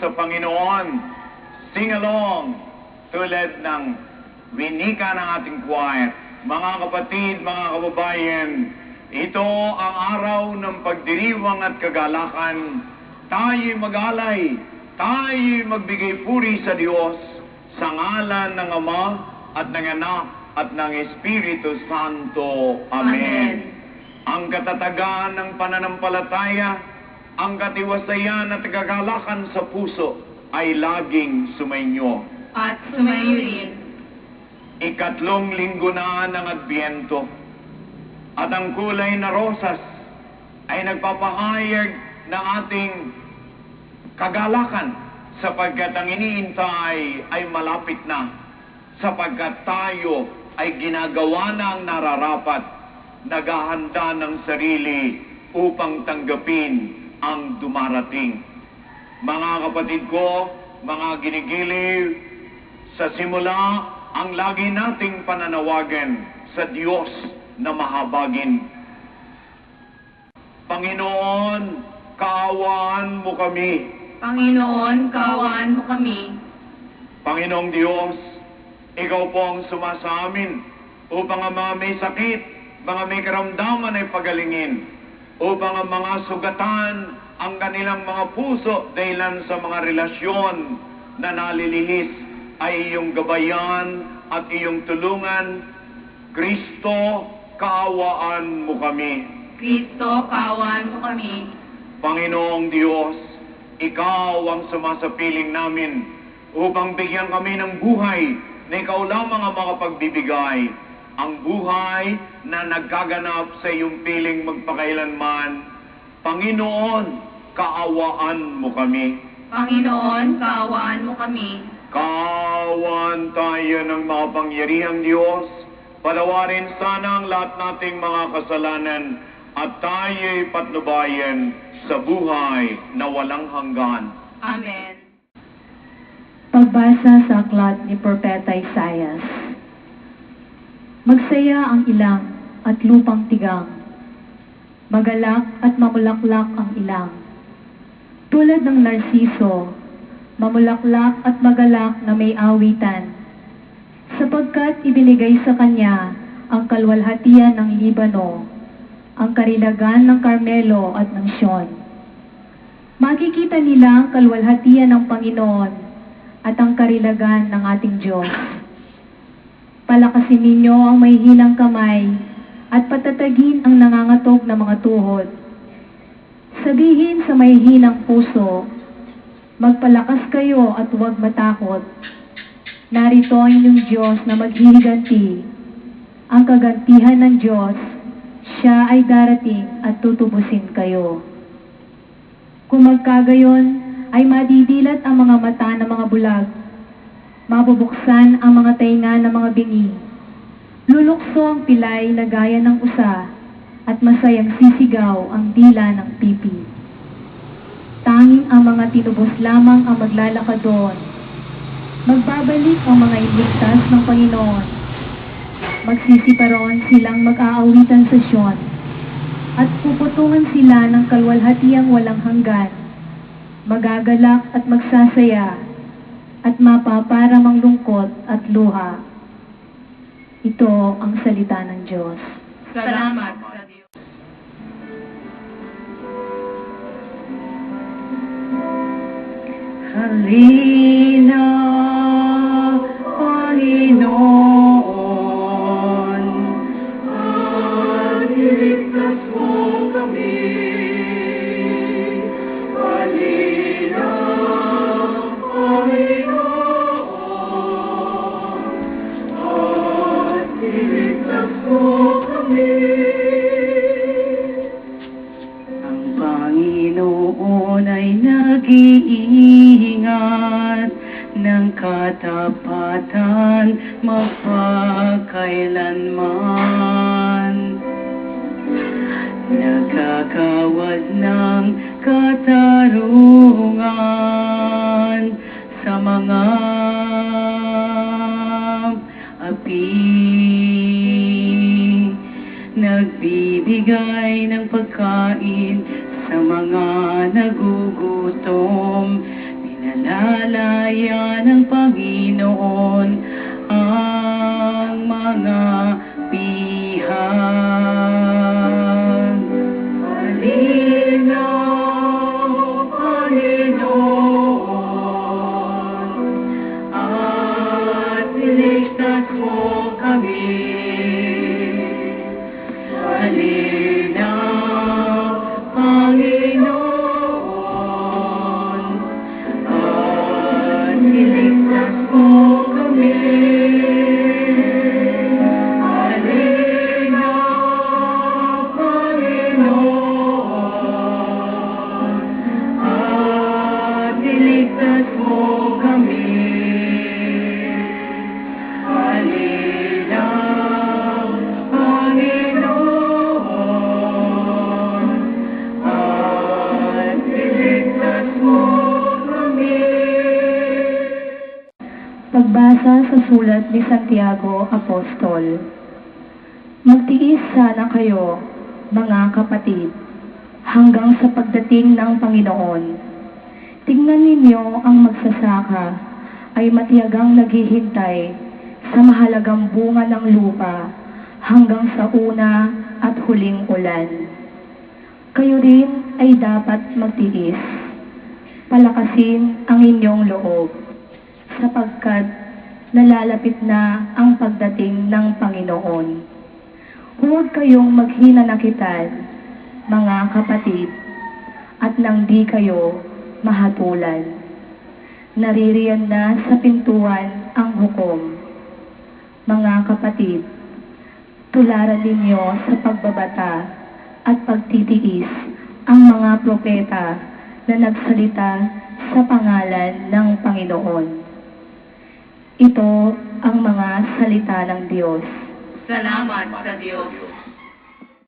sa Panginoon. Sing along tulad ng winika ng ating choir. Mga kapatid, mga kababayan, ito ang araw ng pagdiriwang at kagalakan. Tayo'y mag-alay, tayo'y magbigay puri sa Diyos sa ngalan ng Ama at ng Anak at ng Espiritu Santo. Amen. Ang katatagan ng pananampalataya, ang katiwasayan at kagalakan sa puso ay laging sumainyo. At sumayo rin. Ikatlong linggo na ng Adbyento, at ang kulay na rosas ay nagpapahayag ng ating kagalakan sapagkat ang iniintay ay malapit na, sapagkat tayo ay ginagawa na ang nararapat, naghahanda ng sarili upang tanggapin ang dumarating. Mga kapatid ko, mga ginigiliw, sa simula, ang lagi nating pananawagan sa Diyos na mahabagin. Panginoon, kaawaan mo kami. Panginoon, kaawaan mo kami. Panginoong Diyos, Ikaw po ang sumasa amin upang ang mga may sakit, mga may karamdaman ay pagalingin, upang ang mga sugatan ang kanilang mga puso dahilan sa mga relasyon na nalilihis ay iyong gabayan at iyong tulungan. Kristo, kaawaan mo kami. Kristo, kaawaan mo kami. Panginoong Diyos, Ikaw ang sumasapiling namin upang bigyan kami ng buhay na Ikaw lamang ang makapagbibigay. Ang buhay na nagkaganap sa iyong piling magpakailanman. Panginoon, kaawaan mo kami. Panginoon, kaawaan mo kami. Kaawaan tayo ng makapangyarihang Diyos. Patawarin sana ang lahat nating mga kasalanan at tayo'y patnubayan sa buhay na walang hanggan. Amen. Pagbasa sa aklat ni Propeta Isaias. Magsaya ang ilang at lupang tigang. Magalak at mamulaklak ang ilang. Tulad ng narsiso, mamulaklak at magalak na may awitan. Sapagkat ibinigay sa kanya ang kalwalhatian ng Libano, ang karilagan ng Carmelo at ng Sion. Makikita nila ang kalwalhatian ng Panginoon at ang karilagan ng ating Diyos. Palakasin ninyo ang may hinang kamay at patatagin ang nangangatog na mga tuhod. Sabihin sa may hinang puso, magpalakas kayo at huwag matakot. Narito ang inyong Diyos na maghihiganti. Ang kagantihan ng Diyos, Siya ay darating at tutubusin kayo. Kung magkagayon, ay madidilat ang mga mata ng mga bulag, mabubuksan ang mga tainga ng mga bingi, lulukso ang pilay na gaya ng usa, at masayang sisigaw ang dila ng pipi. Tanging ang mga tinubos lamang ang maglalakad doon. Magbabalik ang mga iligtas ng Panginoon. Magsisiparon silang mag-aawitan sa Sion, at puputungan sila ng kalwalhatiang walang hanggan. Magagalak at magsasaya, at mapaparam ang lungkot at luha. Ito ang salita ng Diyos. Salamat sa Diyos. Halina, Panginoon, at iligtas mo kami. Halina, Panginoon, at iligtas mo kami. Ang Panginoon ay nag-iingat ng katapatan magpakailanman. Nagkakawad ng katarungan sa mga api. Nagbibigay ng pagkain sa mga nagugutom. Pinalaya ng Panginoon ang mga pihan. Malinaw, Panginoon, at niligtas mo kami. Malinaw, Panginoon, at niligtas mo kami. Malinaw, Panginoon, at niligtas mo kami. Malinaw, Panginoon, at niligtas mo kami. Pagbasa sa sulat ni Santiago, Apostol. Magtiis sana kayo, mga kapatid, hanggang sa pagdating ng Panginoon. Tingnan ninyo ang magsasaka ay matiyagang naghihintay sa mahalagang bunga ng lupa hanggang sa una at huling ulan. Kayo rin ay dapat magtiis. Palakasin ang inyong loob, sapagkat nalalapit na ang pagdating ng Panginoon. Huwag kayong maghinanakitan, mga kapatid, at nang di kayo mahatulan. Naririyan na sa pintuan ang hukom. Mga kapatid, tularan ninyo sa pagbabata at pagtitiis ang mga propeta na nagsalita sa pangalan ng Panginoon. Ito ang mga salita ng Diyos. Salamat sa Diyos.